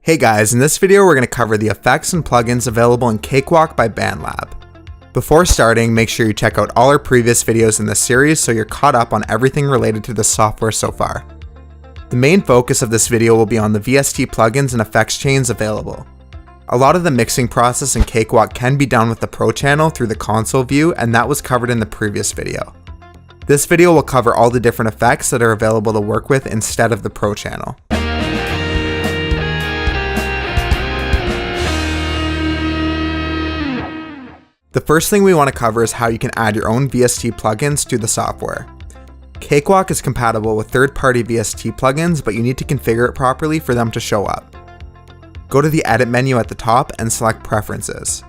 Hey guys, in this video we're going to cover the effects and plugins available in Cakewalk by BandLab. Before starting, make sure you check out all our previous videos in this series so you're caught up on everything related to the software so far. The main focus of this video will be on the VST plugins and effects chains available. A lot of the mixing process in Cakewalk can be done with the Pro channel through the console view, and that was covered in the previous video. This video will cover all the different effects that are available to work with instead of the Pro channel. The first thing we want to cover is how you can add your own VST plugins to the software. Cakewalk is compatible with third-party VST plugins, but you need to configure it properly for them to show up. Go to the Edit menu at the top and select Preferences.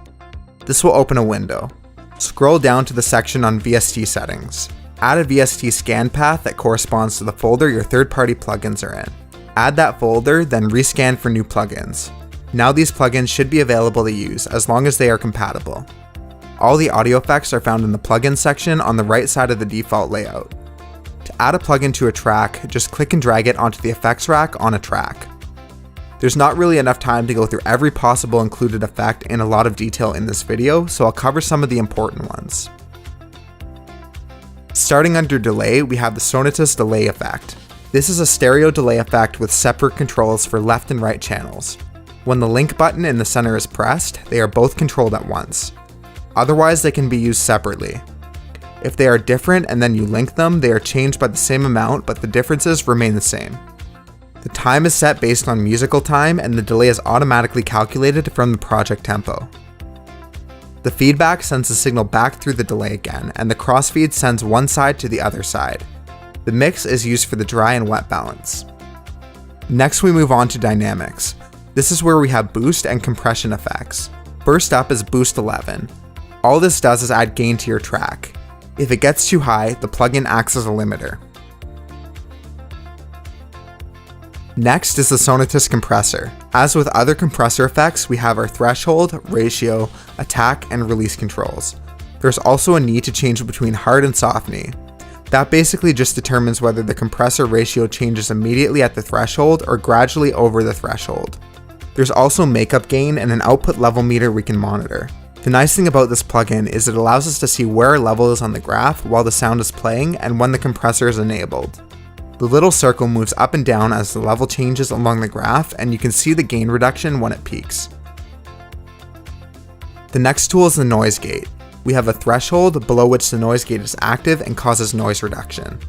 This will open a window. Scroll down to the section on VST settings. Add a VST scan path that corresponds to the folder your third-party plugins are in. Add that folder, then rescan for new plugins. Now these plugins should be available to use as long as they are compatible. All the audio effects are found in the plugin section on the right side of the default layout. To add a plugin to a track, just click and drag it onto the effects rack on a track. There's not really enough time to go through every possible included effect in a lot of detail in this video, so I'll cover some of the important ones. Starting under delay, we have the Sonatus delay effect. This is a stereo delay effect with separate controls for left and right channels. When the link button in the center is pressed, they are both controlled at once. Otherwise, they can be used separately. If they are different and then you link them, they are changed by the same amount, but the differences remain the same. The time is set based on musical time, and the delay is automatically calculated from the project tempo. The feedback sends the signal back through the delay again, and the crossfeed sends one side to the other side. The mix is used for the dry and wet balance. Next, we move on to dynamics. This is where we have boost and compression effects. First up is Boost 11. All this does is add gain to your track. If it gets too high, the plugin acts as a limiter. Next is the Sonatus Compressor. As with other compressor effects, we have our threshold, ratio, attack, and release controls. There's also a need to change between hard and soft knee. That basically just determines whether the compressor ratio changes immediately at the threshold or gradually over the threshold. There's also makeup gain and an output level meter we can monitor. The nice thing about this plugin is it allows us to see where a level is on the graph while the sound is playing and when the compressor is enabled. The little circle moves up and down as the level changes along the graph, and you can see the gain reduction when it peaks. The next tool is the noise gate. We have a threshold below which the noise gate is active and causes noise reduction.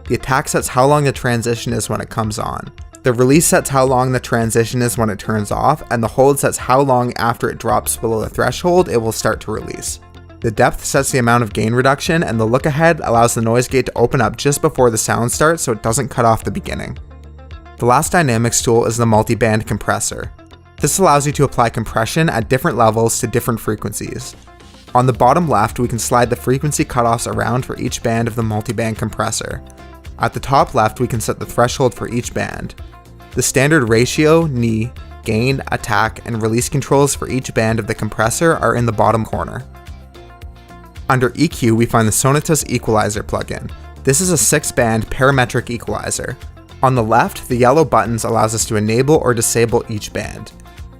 The attack sets how long the transition is when it comes on. The release sets how long the transition is when it turns off, and the hold sets how long after it drops below the threshold it will start to release. The depth sets the amount of gain reduction, and the look ahead allows the noise gate to open up just before the sound starts so it doesn't cut off the beginning. The last dynamics tool is the multi-band compressor. This allows you to apply compression at different levels to different frequencies. On the bottom left, we can slide the frequency cutoffs around for each band of the multi-band compressor. At the top left, we can set the threshold for each band. The standard ratio, knee, gain, attack, and release controls for each band of the compressor are in the bottom corner. Under EQ, we find the Sonatus Equalizer plugin. This is a 6-band parametric equalizer. On the left, the yellow buttons allows us to enable or disable each band.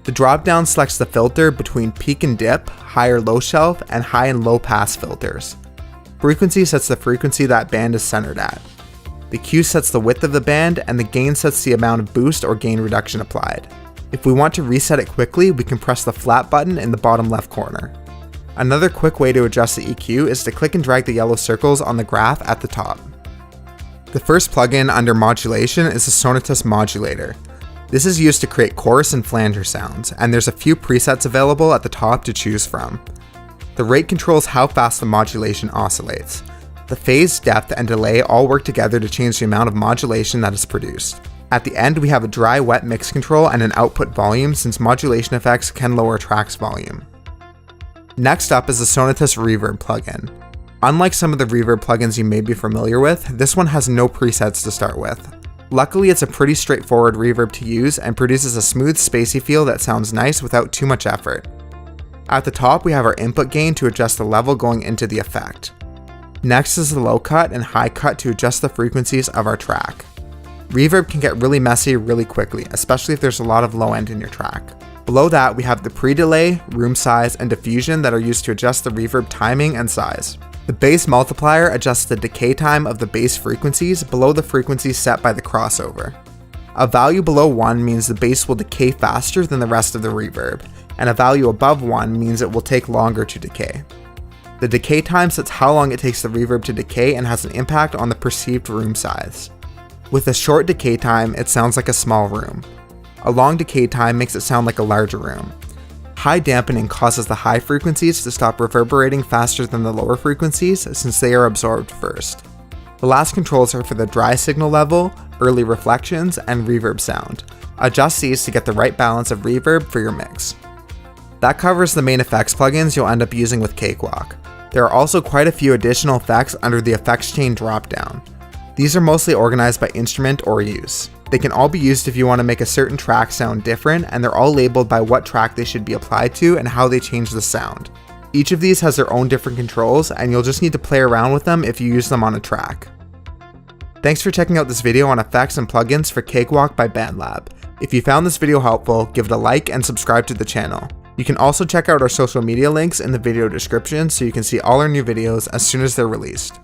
The drop-down selects the filter between peak and dip, high or low shelf, and high and low pass filters. Frequency sets the frequency that band is centered at. The Q sets the width of the band, and the gain sets the amount of boost or gain reduction applied. If we want to reset it quickly, we can press the flat button in the bottom left corner. Another quick way to adjust the EQ is to click and drag the yellow circles on the graph at the top. The first plugin under modulation is the Sonatus Modulator. This is used to create chorus and flanger sounds, and there's a few presets available at the top to choose from. The rate controls how fast the modulation oscillates. The phase, depth, and delay all work together to change the amount of modulation that is produced. At the end, we have a dry-wet mix control and an output volume, since modulation effects can lower tracks volume. Next up is the Sonatus Reverb plugin. Unlike some of the Reverb plugins you may be familiar with, this one has no presets to start with. Luckily, it's a pretty straightforward reverb to use and produces a smooth, spacey feel that sounds nice without too much effort. At the top, we have our input gain to adjust the level going into the effect. Next is the low cut and high cut to adjust the frequencies of our track. Reverb can get really messy really quickly, especially if there's a lot of low end in your track. Below that, we have the pre-delay, room size, and diffusion that are used to adjust the reverb timing and size. The bass multiplier adjusts the decay time of the bass frequencies below the frequencies set by the crossover. A value below 1 means the bass will decay faster than the rest of the reverb, and a value above 1 means it will take longer to decay. The decay time sets how long it takes the reverb to decay and has an impact on the perceived room size. With a short decay time, it sounds like a small room. A long decay time makes it sound like a larger room. High dampening causes the high frequencies to stop reverberating faster than the lower frequencies since they are absorbed first. The last controls are for the dry signal level, early reflections, and reverb sound. Adjust these to get the right balance of reverb for your mix. That covers the main effects plugins you'll end up using with Cakewalk. There are also quite a few additional effects under the effects chain dropdown. These are mostly organized by instrument or use. They can all be used if you want to make a certain track sound different, and they're all labeled by what track they should be applied to and how they change the sound. Each of these has their own different controls, and you'll just need to play around with them if you use them on a track. Thanks for checking out this video on effects and plugins for Cakewalk by BandLab. If you found this video helpful, give it a like and subscribe to the channel. You can also check out our social media links in the video description so you can see all our new videos as soon as they're released.